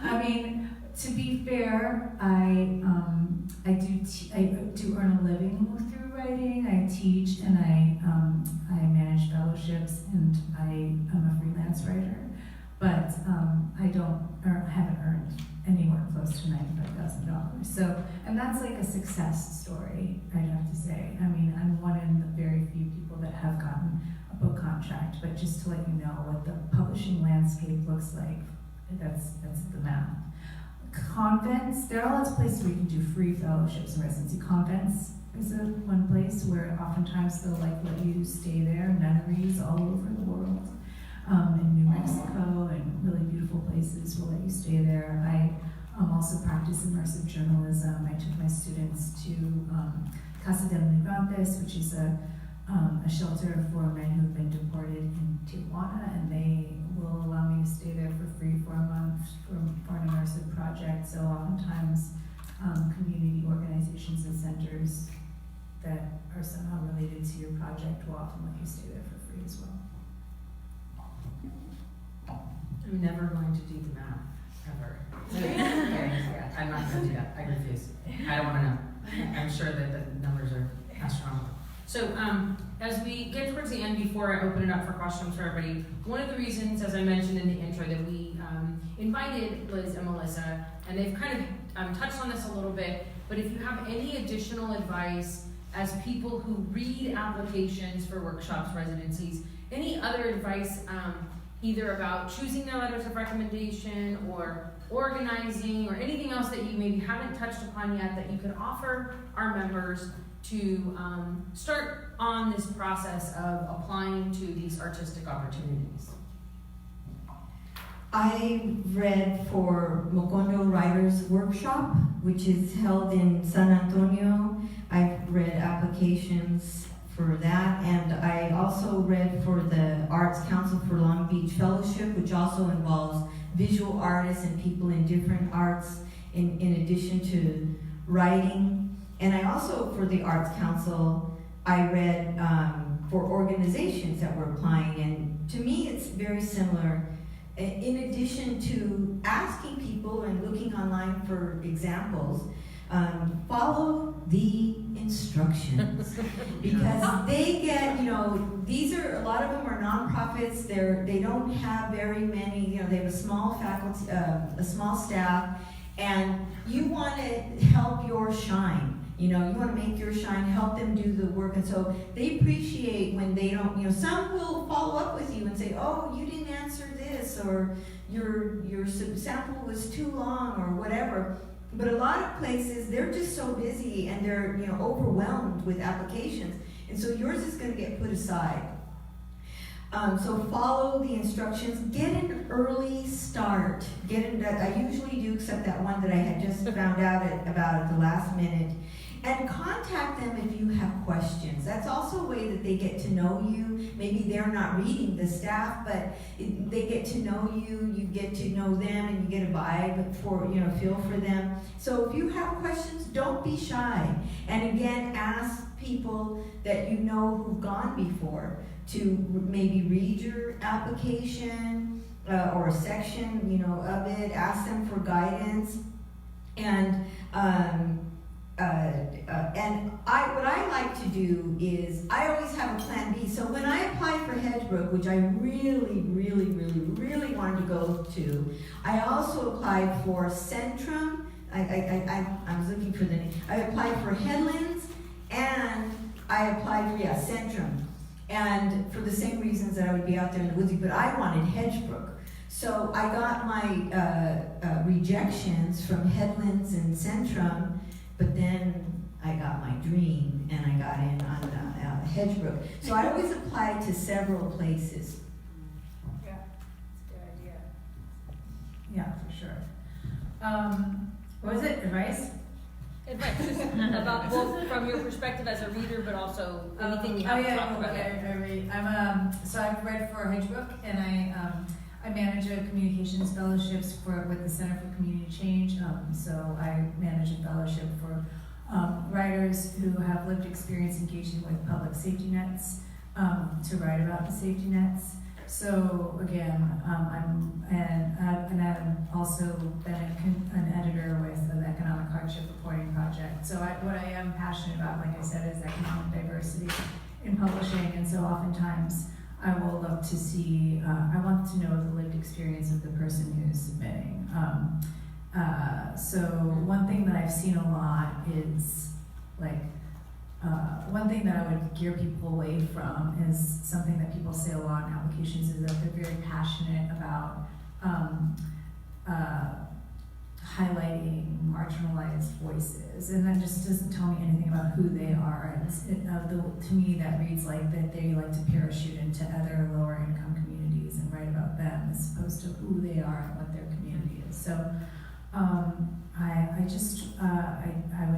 I mean, to be fair, I do earn a living through writing. I teach and I manage fellowships, and I'm a freelance writer. But haven't earned anywhere close to $95,000. So, and that's like a success story, I'd have to say. I mean, I'm one in the very few people that have gotten a book contract, but just to let you know what the publishing landscape looks like, that's the math. Convents, there are lots of places where you can do free fellowships and residency. Convents is one place where oftentimes they'll let you stay there, nunneries all over the world. In New Mexico and really beautiful places will let you stay there. I also practice immersive journalism. I took my students to Casa de Migrantes, which is a shelter for men who have been deported in Tijuana, and they will allow me to stay there for free for a month for an immersive project. So oftentimes community organizations and centers that are somehow related to your project will often let you stay there for free as well. I'm never going to do the math, ever. Yeah, I'm not going to do that. I refuse. I don't want to know. I'm sure that the numbers are astronomical. So as we get towards the end, before I open it up for questions for everybody, one of the reasons, as I mentioned in the intro, that we invited Liz and Melissa, and they've kind of touched on this a little bit, but if you have any additional advice as people who read applications for workshops, residencies, any other advice either about choosing their letters of recommendation or organizing or anything else that you maybe haven't touched upon yet that you could offer our members to start on this process of applying to these artistic opportunities? I read for Mocondo Writers Workshop, which is held in San Antonio. I've read applications for that, and I also read for the Arts Council for Long Beach Fellowship, which also involves visual artists and people in different arts in addition to writing. And I also, for the Arts Council, I read for organizations that were applying, and to me it's very similar. In addition to asking people and looking online for examples, follow the instructions because they get, these are, a lot of them are nonprofits. They don't have very many, they have a small faculty, a small staff, and you want to help yours shine. You want to make yours shine, help them do the work, and so they appreciate when they don't, some will follow up with you and say, oh, you didn't answer this, or your sample was too long, or whatever. But a lot of places, they're just so busy and they're overwhelmed with applications, and so yours is going to get put aside. So follow the instructions. Get an early start. I usually do, except that one that I had just found out about at the last minute. And contact them if you have questions. That's also a way that they get to know you. Maybe they're not reading the staff, but they get to know you. You get to know them, and you get a vibe for, feel for them. So if you have questions, don't be shy. And again, ask people that you know who've gone before to maybe read your application or a section, of it. Ask them for guidance. And what I like to do is I always have a plan B. So when I applied for Hedgebrook, which I really, really, really, really wanted to go to, I also applied for Centrum. I was looking for the name. I applied for Headlands, and I applied for Centrum, and for the same reasons that I would be out there in the woods. But I wanted Hedgebrook. So I got my rejections from Headlands and Centrum, but then I got my dream, and I got in on Hedgebrook. So I always applied to several places. Yeah, it's a good idea. Yeah, for sure. What was it? Advice? Advice about both from your perspective as a reader, but also anything you have to talk about. I read. So I've read for Hedgebrook, and I manage a communications fellowships with the Center for Community Change. So I manage a fellowship for writers who have lived experience engaging with public safety nets to write about the safety nets. So again, I've also been an editor with the Economic Hardship Reporting Project. So what I am passionate about, like I said, is economic diversity in publishing, and so oftentimes I will look to see, I want to know the lived experience of the person who's submitting. So one thing that I've seen a lot is, like, one thing that I would gear people away from is something that people say a lot in applications is that they're very passionate about highlighting marginalized voices, and that just doesn't tell me anything about who they are. To me, that reads like that they like to parachute into other lower income communities and write about them as opposed to who they are and what their community is. So I would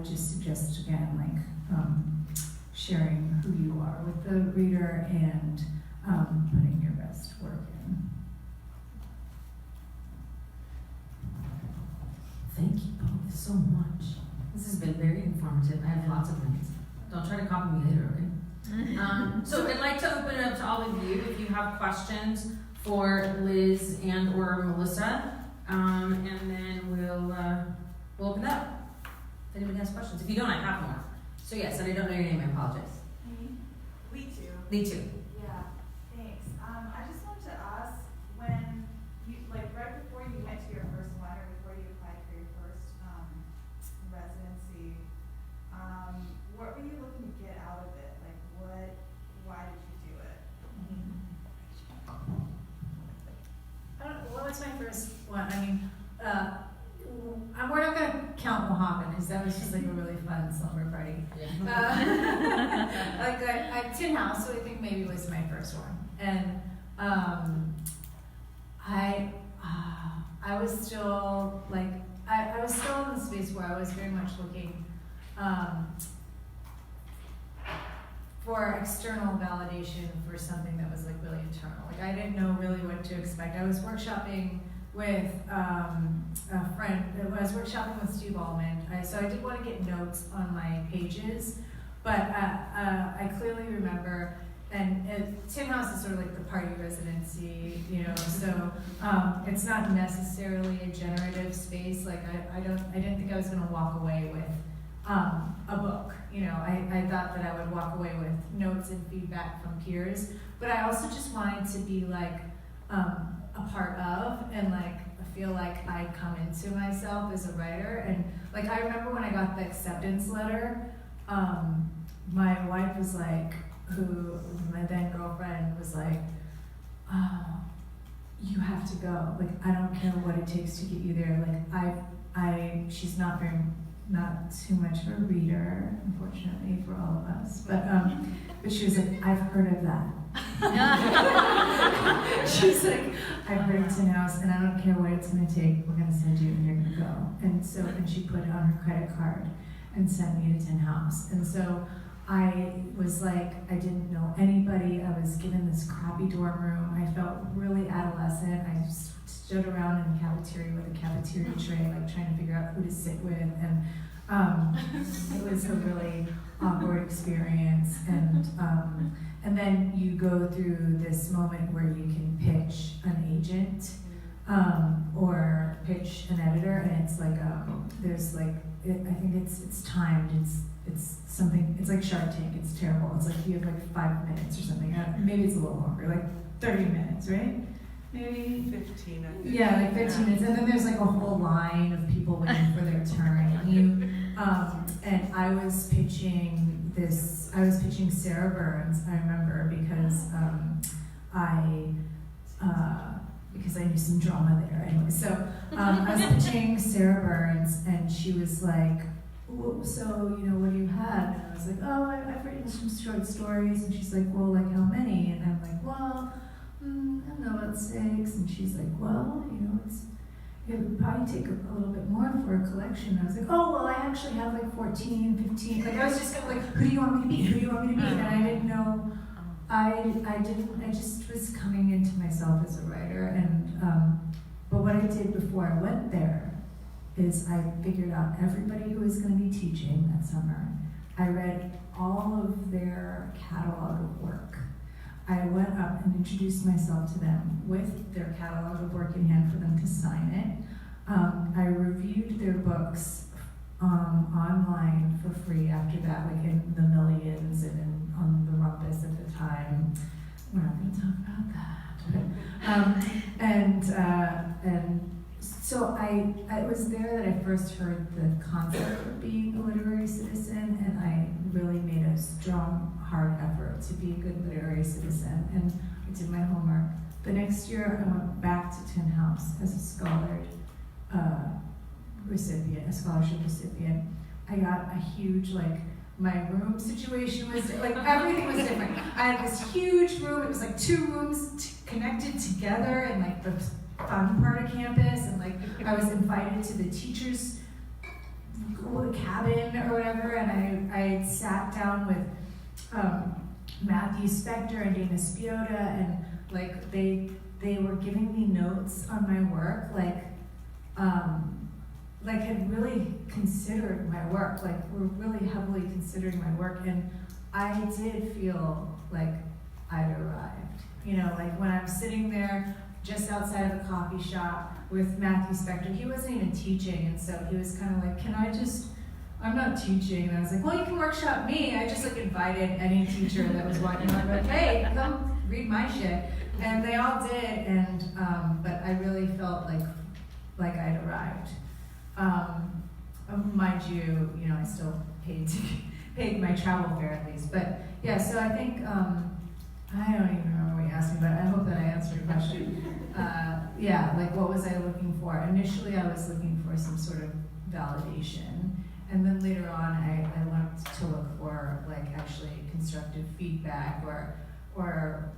just suggest again, like, sharing who you are with the reader and putting your best work in. Thank you both so much. This has been very informative. I have lots of notes. Don't try to copy me later, okay? So I'd like to open it up to all of you if you have questions for Liz and or Melissa, and then we'll open it up. If anybody has questions. If you don't, I have more. So yes, and I don't know your name, I apologize. Me too. Me too. Yeah, thanks. I just wanted to ask, when you, like, right before you went to your first one, or before you applied for your first residency, what were you looking to get out of it? Like, why did you do it? I don't know, what was my first one? I mean, we're not going to count Mohammed because that was just like a really fun slumber party. Yeah. Like Tin House, so I think maybe was my first one, and I was still like I was still in the space where I was very much looking for external validation for something that was like really internal. Like I didn't know really what to expect. I was workshopping with a friend. I was workshopping with Steve Almond. So I did want to get notes on my pages, but I clearly remember, and Tin House is sort of like the party residency, you know. So it's not necessarily a generative space. Like I didn't think I was going to walk away with a book. You know, I thought that I would walk away with notes and feedback from peers, but I also just wanted to be like a part of, and like I feel like I'd come into myself as a writer. And like I remember when I got the acceptance letter, my wife was like, my then girlfriend was like, oh, you have to go. Like I don't care what it takes to get you there. Like she's not too much of a reader, unfortunately for all of us. But she was like, I've heard of that. She's like, I've heard of Tin House, and I don't care what it's going to take. We're going to send you, and you're going to go. And she put it on her credit card and sent me to Tin House. And so I was like, I didn't know anybody. I was given this crappy dorm room. I felt really adolescent. I just stood around in the cafeteria with a cafeteria tray, like trying to figure out who to sit with. And it was a really awkward experience. And then you go through this moment where you can pitch an agent or pitch an editor, and it's like there's like I think it's timed. It's something. It's like Shark Tank. It's terrible. It's like you have like 5 minutes or something. Maybe it's a little longer, like 30 minutes, right? Maybe 15. I think. Yeah, like 15 minutes, and then there's like a whole line of people waiting for their turn. And I was pitching Sarah Burns. I remember because I knew some drama there. Anyway, so I was pitching Sarah Burns, and she was like, so, you know, what do you have? And I was like, oh, I've written some short stories. And she's like, well, like how many? And I'm like, well, I don't know, about 6. And she's like, well, you know, it would probably take a little bit more for a collection. And I was like, oh, well, I actually have like 14, 15. Like I was just kind of like, who do you want me to be? Who do you want me to be? And I didn't know, I just was coming into myself as a writer. And, but what I did before I went there is I figured out everybody who was going to be teaching that summer. I read all of their catalog of work. I went up and introduced myself to them with their catalog of work in hand for them to sign it. I reviewed their books online for free after that, like in the Millions and on the Rumpus at the time. We're not going to talk about that. And so it was there that I first heard the concept of being a literary citizen, and I really made a strong, hard effort to be a good literary citizen, and I did my homework. The next year, I went back to Tin House as a scholarship recipient. I got a huge, my room situation was, everything was different. I had this huge room, it was like 2 rooms connected together in the fun part of campus, and I was invited to the teachers' cabin or whatever, and I sat down with Matthew Stegner and Dana Spiota, and they were giving me notes on my work, had really considered my work, were really heavily considering my work, and I did feel like I'd arrived. You know, when I'm sitting there just outside of a coffee shop with Matthew Spector. He wasn't even teaching, and so he was kind of like, I'm not teaching. And I was like, well, you can workshop me. I just invited any teacher that was watching. I'm like, hey, come read my shit. And they all did, and but I really felt like I'd arrived. Mind you, I still paid my travel fare at least. But yeah, so I think, I don't even remember what you asked me, but I hope that I answered your question. What was I looking for? Initially, I was looking for some sort of validation, and then later on, I learned to look for actually constructive feedback or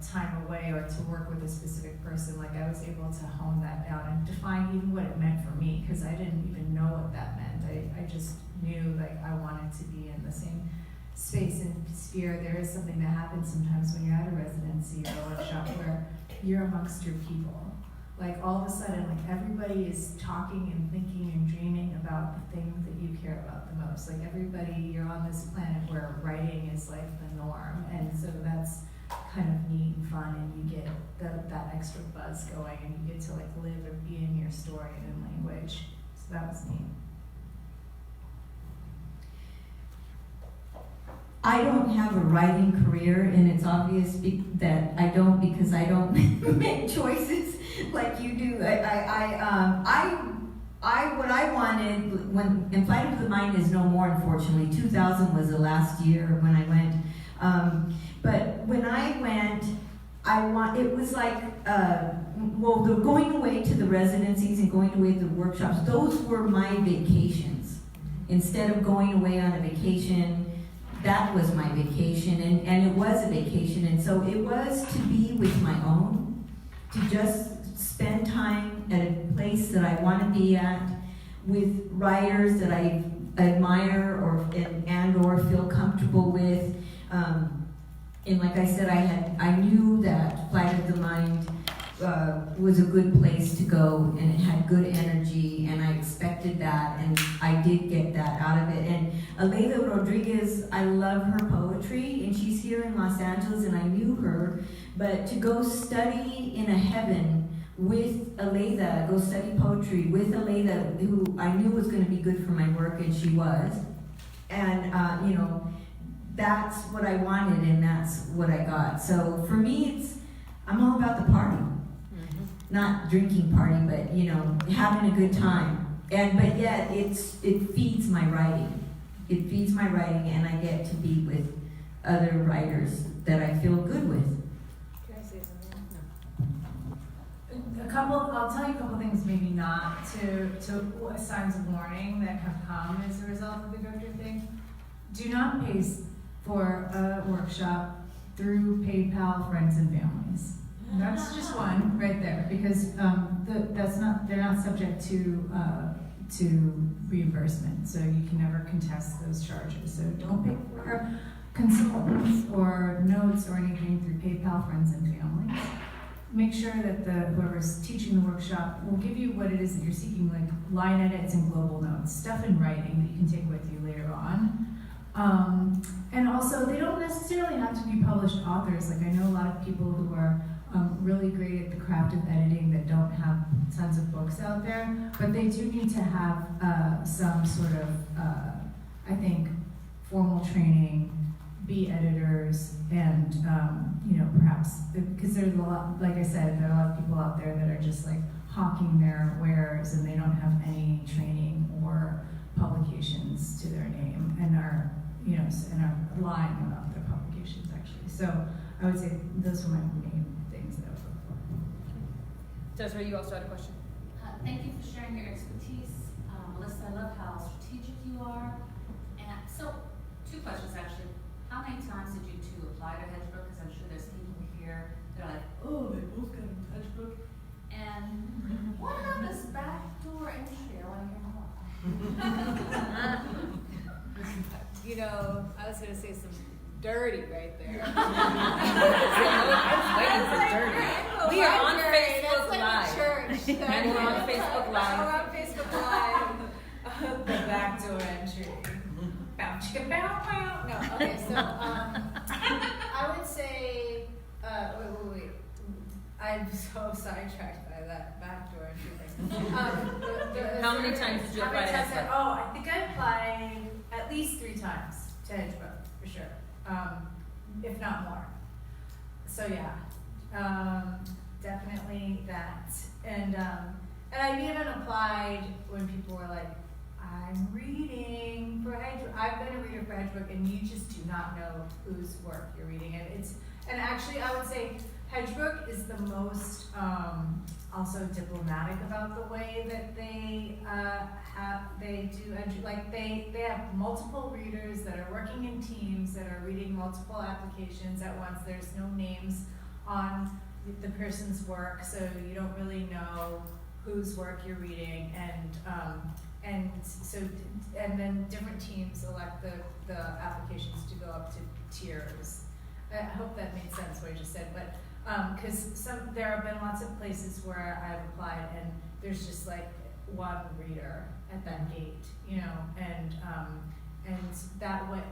time away, or to work with a specific person. I was able to hone that down and define even what it meant for me, because I didn't even know what that meant. I just knew I wanted to be in the same space and sphere. There is something that happens sometimes when you're at a residency or a workshop where you're amongst your people. All of a sudden, everybody is talking and thinking and dreaming about the thing that you care about the most. Everybody, you're on this planet where writing is the norm, and so that's kind of neat and fun, and you get that extra buzz going, and you get to live or be in your story and in language. So that was neat. I don't have a writing career, and it's obvious that I don't, because I don't make choices like you do. What I wanted when Implied into the Mind is no more, unfortunately. 2000 was the last year when I went. But when I went, it was the going away to the residencies and going away to the workshops, those were my vacations. Instead of going away on a vacation, that was my vacation, and it was a vacation, and so it was to be with my own, to just spend time at a place that I want to be at, with writers that I admire or feel comfortable with. And like I said, I knew that Flight of the Mind was a good place to go, and it had good energy, and I expected that, and I did get that out of it. And Aleida Rodriguez, I love her poetry, and she's here in Los Angeles, and I knew her, but to go study in a heaven with Aleida, go study poetry with Aleida, who I knew was going to be good for my work, and she was, and that's what I wanted, and that's what I got. So for me, I'm all about the party. Not drinking party, but having a good time. But yet it feeds my writing. It feeds my writing, and I get to be with other writers that I feel good with. A I'll tell you a couple things maybe not to signs of warning that have come as a result of the Grifter thing. Do not pay for a workshop through PayPal, friends and families. That's just one right there, because they're not subject to reimbursement, so you can never contest those charges. So don't pay for consultants or notes or anything through PayPal, friends and families. Make sure that whoever's teaching the workshop will give you what it is that you're seeking, like line edits and global notes, stuff in writing that you can take with you later on. And also, they don't necessarily have to be published authors. Like, I know a lot of people who are really great at the craft of editing that don't have tons of books out there, but they do need to have some sort of, I think, formal training, be editors, and perhaps, because there's a lot, like I said, there are a lot of people out there that are just like hawking their wares and they don't have any training or publications to their name and are lying about their publications actually. So I would say those were my main things that I would look for. Desiree, you also had a question. Thank you for sharing your expertise. Melissa, I love how strategic you are. And so, 2 questions actually. How many times did you two apply to Hedgebrook? Because I'm sure there's people here that are like, oh, they both got into Hedgebrook. And what about this backdoor entry? I want to hear more. I was going to say some dirty right there. I was waiting for dirty. We are on Facebook Live. And we're on Facebook Live. We're on Facebook Live. The backdoor entry. Bow chicka bow bow. No, okay, so I would say, wait. I'm so sidetracked by that backdoor entry thing. How many times did you apply to Hedgebrook? Oh, I think I applied at least 3 times to Hedgebrook, for sure. If not more. So yeah, definitely that. And I even applied when people were like, I'm reading for Hedgebrook. I've been a reader for Hedgebrook, and you just do not know whose work you're reading. And actually, I would say Hedgebrook is the most also diplomatic about the way that they they have multiple readers that are working in teams that are reading multiple applications at once. There's no names on the person's work, so you don't really know whose work you're reading, and then different teams select the applications to go up to tiers. I hope that made sense what I just said, but because there have been lots of places where I've applied and there's just like one reader at that gate, and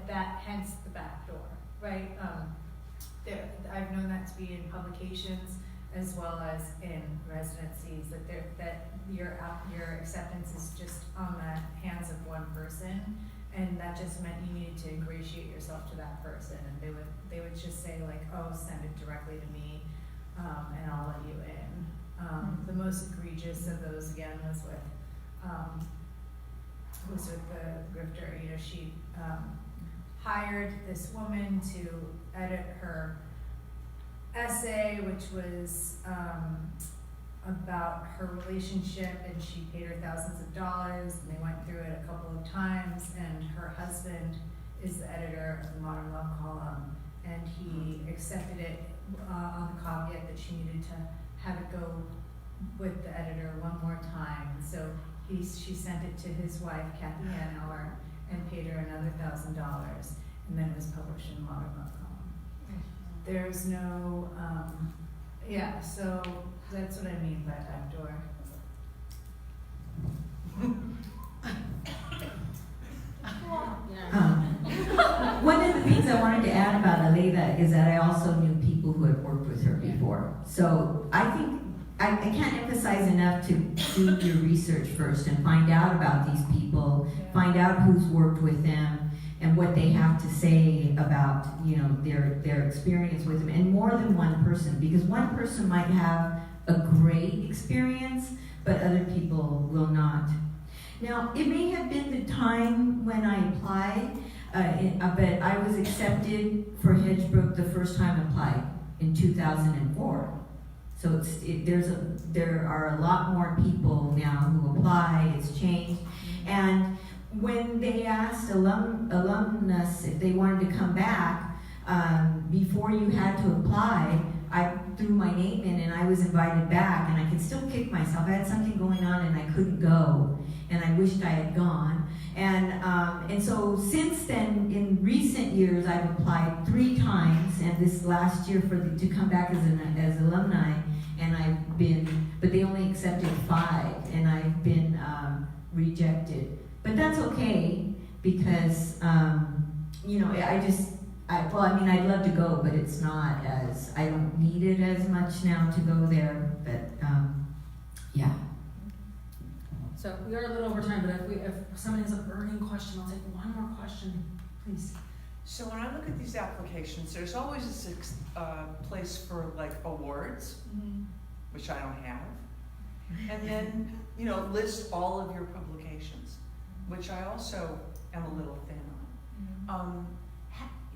that hence the back door, right? I've known that to be in publications as well as in residencies, that your acceptance is just on the hands of one person, and that just meant you needed to ingratiate yourself to that person, and they would just say like, oh, send it directly to me, and I'll let you in. The most egregious of those again was with the grifter. She hired this woman to edit her essay, which was about her relationship, and she paid her thousands of dollars, and they went through it a couple of times, and her husband is the editor of the Modern Love column, and he accepted it on the caveat that she needed to have it go with the editor one more time. So she sent it to his wife, Kathy Hanauer, and paid her another $1,000, and then it was published in the Modern Love column. There's no, so that's what I mean by backdoor. One of the things I wanted to add about Aleida is that I also knew people who had worked with her before. So I think I can't emphasize enough to do your research first and find out about these people, find out who's worked with them and what they have to say about their experience with them, and more than one person, because one person might have a great experience, but other people will not. Now, it may have been the time when I applied, but I was accepted for Hedgebrook the first time I applied in 2004. So there are a lot more people now who apply. It's changed, and when they asked alumnus if they wanted to come back, before you had to apply, I threw my name in and I was invited back, and I could still kick myself. I had something going on and I couldn't go, and I wished I had gone. And so since then, in recent years, I've applied 3 times, and this last year to come back as alumni, and I've been, but they only accepted 5, and I've been rejected. But that's okay, because I'd love to go, but it's not as, I don't need it as much now to go there, but yeah. So we are a little over time, but if somebody has a burning question, I'll take one more question, please. So when I look at these applications, there's always this place for like awards, which I don't have. And then, list all of your publications, which I also am a little thin on.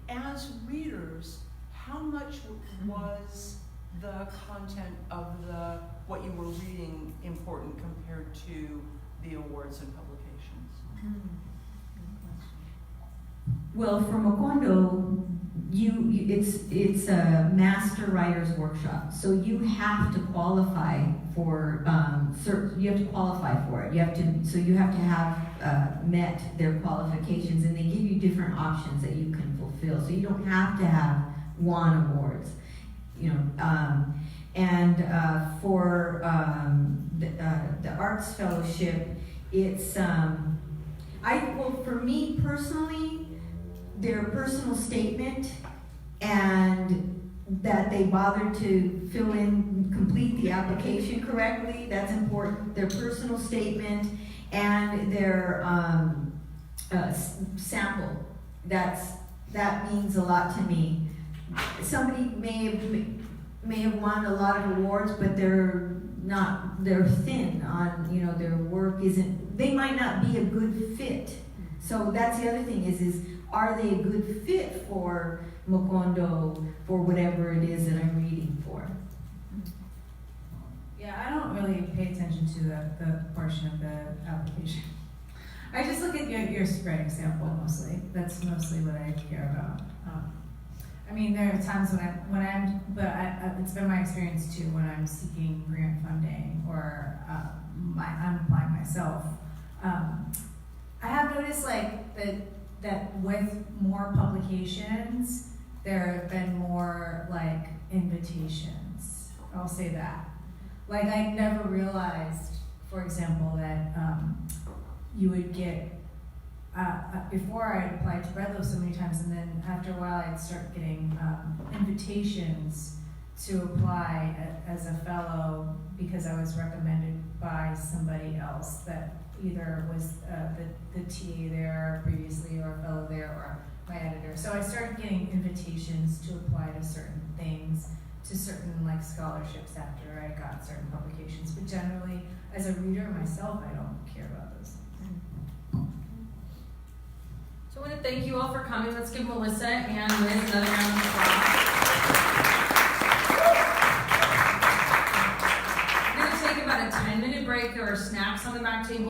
As readers, how much was the content of what you were reading important compared to the awards and publications? Well, for Macondo, it's a master writer's workshop, so you have to qualify for you have to qualify for it. You have to have met their qualifications, and they give you different options that you can fulfill. So you don't have to have won awards, And for the Arts Fellowship, it's for me personally, their personal statement and that they bothered to complete the application correctly, that's important. Their personal statement and their sample, that means a lot to me. Somebody may have won a lot of awards, but they're thin on, their work isn't, they might not be a good fit. So that's the other thing is are they a good fit for Macondo, for whatever it is that I'm reading for? Yeah, I don't really pay attention to the portion of the application. I just look at your spread example mostly. That's mostly what I care about. There are times it's been my experience too when I'm seeking grant funding or I'm applying myself. I have noticed that with more publications, there have been more invitations. I'll say that. I never realized, for example, that you would get, before I applied to Redlow so many times, and then after a while I'd start getting invitations to apply as a fellow because I was recommended by somebody else that either was the TA there previously or a fellow there or my editor. So I started getting invitations to apply to certain things, to certain scholarships after I got certain publications. But generally, as a reader myself, I don't care about those things. So I want to thank you all for coming. Let's give Melissa and Liz another round of applause. We're going to take about a 10-minute break. There are snacks on the back table.